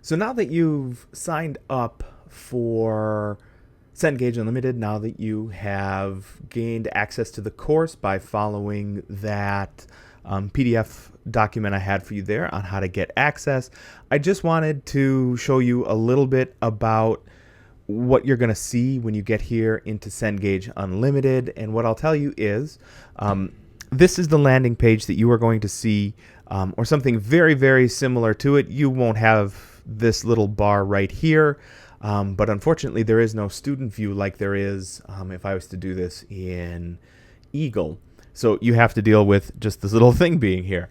So now that you've signed up for Cengage Unlimited, now that you have gained access to the course by following that PDF document I had for you there on how to get access, I just wanted to show you a little bit about what you're going to see when you get here into Cengage Unlimited. And what I'll tell you is this is the landing page that you are going to see, or something very, very similar to it. You won't have this little bar right here, but unfortunately there is no student view like there is if I was to do this in Eagle. So you have to deal with just this little thing being here.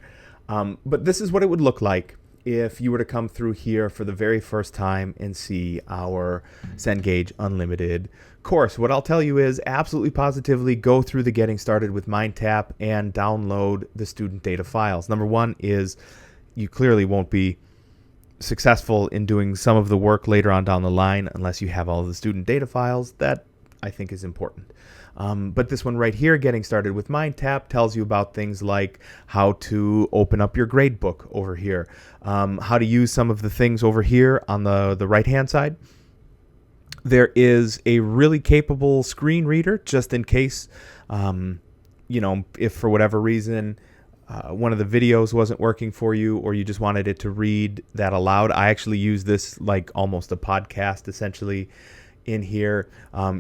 But this is what it would look like if you were to come through here for the very first time and see our Cengage Unlimited course. What I'll tell you is absolutely positively go through the Getting Started with MindTap and download the student data files. Number one is you clearly won't be successful in doing some of the work later on down the line unless you have all of the student data files. That I think is important. But this one right here, Getting Started with MindTap, tells you about things like how to open up your gradebook over here, how to use some of the things over here on the right-hand side. There is a really capable screen reader just in case, if for whatever reason one of the videos wasn't working for you or you just wanted it to read that aloud. I actually use this like almost a podcast essentially in here.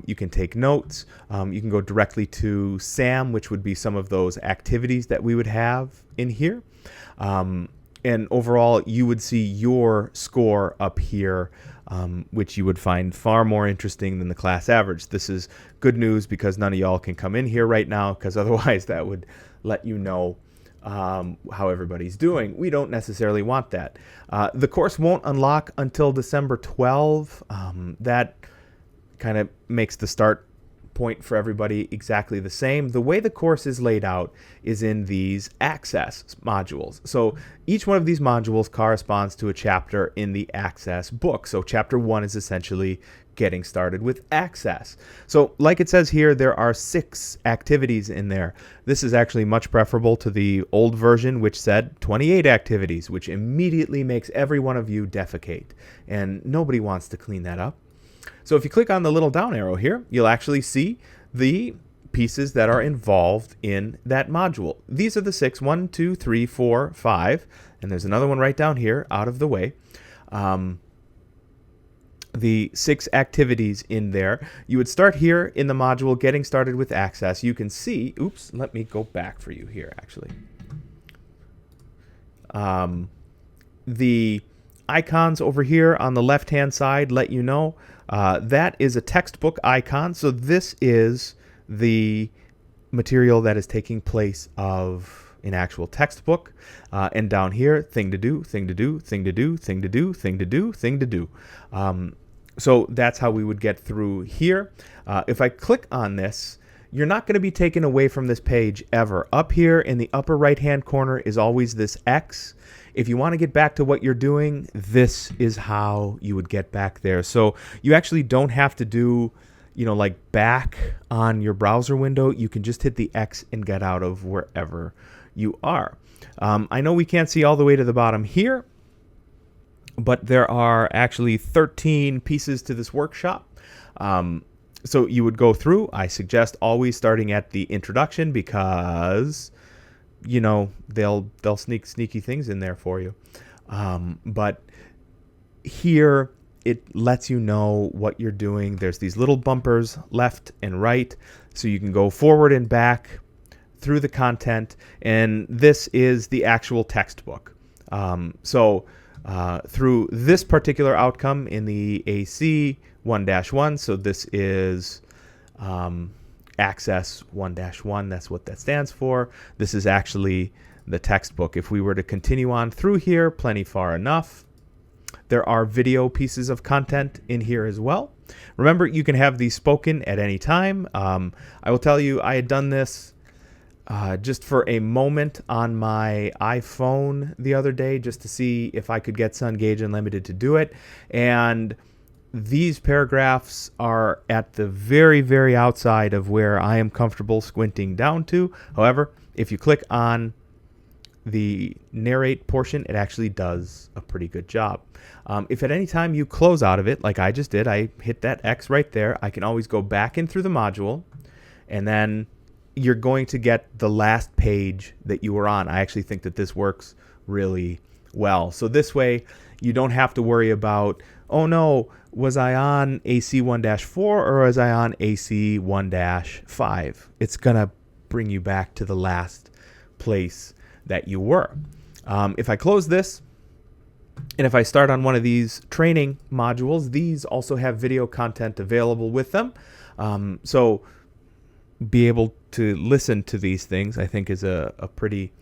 You can take notes. You can go directly to SAM, which would be some of those activities that we would have in here. And overall, you would see your score up here, which you would find far more interesting than the class average. This is good news because none of y'all can come in here right now, because otherwise that would let you know how everybody's doing. We don't necessarily want that. The course won't unlock until December 12. That kind of makes the start point for everybody exactly the same. The way the course is laid out is in these access modules. So each one of these modules corresponds to a chapter in the access book. So chapter 1 is essentially Getting Started with Access. So like it says here, there are 6 activities in there. This is actually much preferable to the old version, which said 28 activities, which immediately makes every one of you defecate. And nobody wants to clean that up. So if you click on the little down arrow here, you'll actually see the pieces that are involved in that module. These are the 6, 1, 2, 3, 4, 5, and there's another one right down here out of the way. The 6 activities in there. You would start here in the module Getting Started with Access. You can see, oops, let me go back for you here actually. The icons over here on the left hand side let you know that is a textbook icon. So this is the material that is taking place of an actual textbook. And down here, thing to do, thing to do, thing to do, thing to do, thing to do, thing to do. So that's how we would get through here. If I click on this, you're not going to be taken away from this page ever. Up here in the upper right hand corner is always this X. If you want to get back to what you're doing, this is how you would get back there. So you actually don't have to do, like back on your browser window. You can just hit the X and get out of wherever you are. I know we can't see all the way to the bottom here, but there are actually 13 pieces to this workshop. So you would go through. I suggest always starting at the introduction because they'll sneak sneaky things in there for you. But here it lets you know what you're doing. There's these little bumpers left and right, so you can go forward and back through the content. And this is the actual textbook. Through this particular outcome in the AC 1-1, so this is Access 1-1, that's what that stands for. This is actually the textbook. If we were to continue on through here, plenty far enough, there are video pieces of content in here as well. Remember, you can have these spoken at any time. I will tell you, I had done this just for a moment on my iPhone the other day just to see if I could get Cengage Unlimited to do it. And these paragraphs are at the very, very outside of where I am comfortable squinting down to. However, if you click on the narrate portion, it actually does a pretty good job. If at any time you close out of it, like I just did, I hit that X right there, I can always go back in through the module, and then you're going to get the last page that you were on. I actually think that this works really well. So this way, you don't have to worry about, oh no, was I on AC1-4 or was I on AC1-5? It's going to bring you back to the last place that you were. If I close this, and if I start on one of these training modules, these also have video content available with them. So be able to listen to these things, I think, is a pretty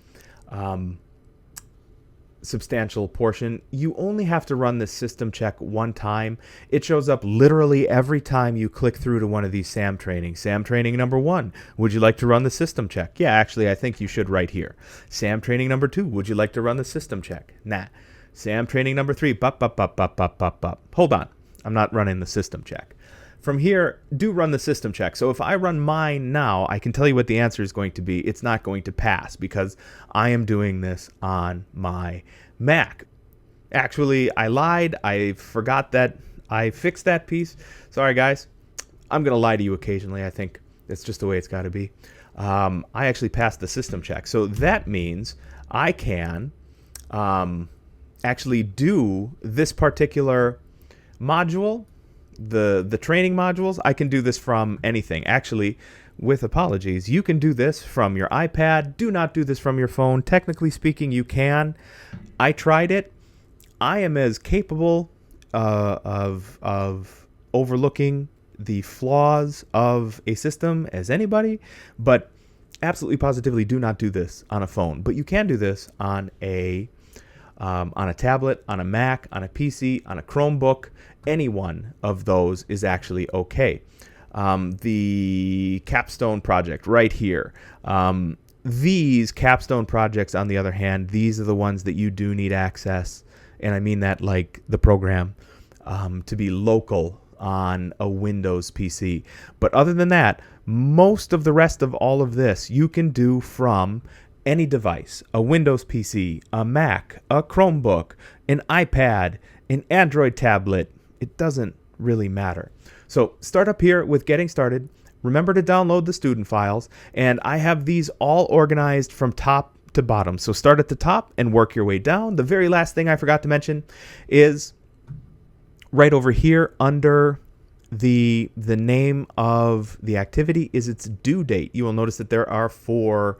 substantial portion. You only have to run this system check one time. It shows up literally every time you click through to one of these SAM trainings. SAM training number 1, would you like to run the system check? Yeah, actually, I think you should right here. SAM training number 2, would you like to run the system check? Nah. SAM training number 3, hold on, I'm not running the system check. From here, do run the system check. So if I run mine now, I can tell you what the answer is going to be. It's not going to pass because I am doing this on my Mac. Actually, I lied. I forgot that I fixed that piece. Sorry, guys. I'm going to lie to you occasionally. I think that's just the way it's got to be. I actually passed the system check. So that means I can actually do this particular module, the training modules. I can do this from anything. Actually, with apologies, you can do this from your iPad. Do not do this from your phone. Technically speaking, you can. I tried it. I am as capable of overlooking the flaws of a system as anybody, but absolutely positively do not do this on a phone. But you can do this on a tablet, on a Mac, on a PC, on a Chromebook. Any one of those is actually okay. The Capstone Project right here. These Capstone projects, on the other hand, these are the ones that you do need access, and I mean that like the program, to be local on a Windows PC. But other than that, most of the rest of all of this you can do from any device: a Windows PC, a Mac, a Chromebook, an iPad, an Android tablet. It doesn't really matter. So start up here with getting started. Remember to download the student files, and I have these all organized from top to bottom. So start at the top and work your way down. The very last thing I forgot to mention is right over here under the name of the activity is its due date. You will notice that there are 4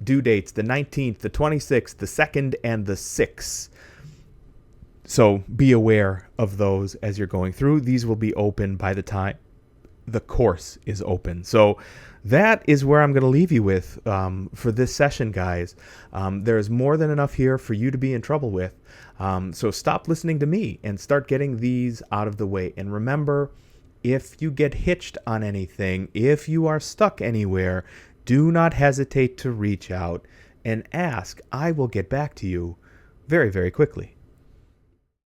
due dates: the 19th, the 26th, the 2nd, and the 6th. So be aware of those as you're going through. These will be open by the time the course is open. So that is where I'm going to leave you with for this session, guys. There's more than enough here for you to be in trouble with. So stop listening to me and start getting these out of the way. And remember, if you get hitched on anything, if you are stuck anywhere, do not hesitate to reach out and ask. I will get back to you very, very quickly.